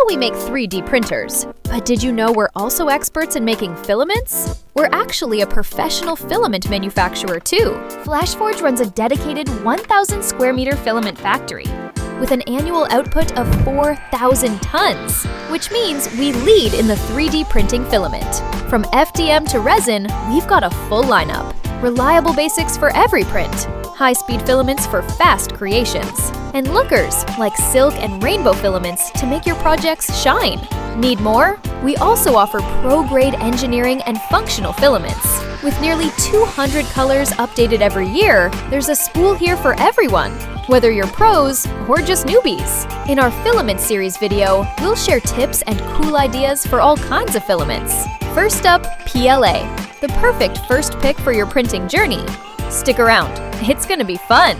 we make 3D printers, but did you know we're also experts in making filaments? We're actually a professional filament manufacturer too. Flashforge runs a dedicated 1,000 square meter filament factory with an annual output of 4,000 tons, which means we lead in the 3D printing filament. From FDM to resin, we've got a full lineup. Reliable basics for every print, high-speed filaments for fast creations, and lookers like silk and rainbow filaments to make your projects shine. Need more? We also offer pro-grade engineering and functional filaments. With nearly 200 colors updated every year, there's a spool here for everyone, whether you're pros or just newbies. In our Filament series video, we'll share tips and cool ideas for all kinds of filaments. First up, PLA, the perfect first pick for your printing journey. Stick around, it's gonna be fun!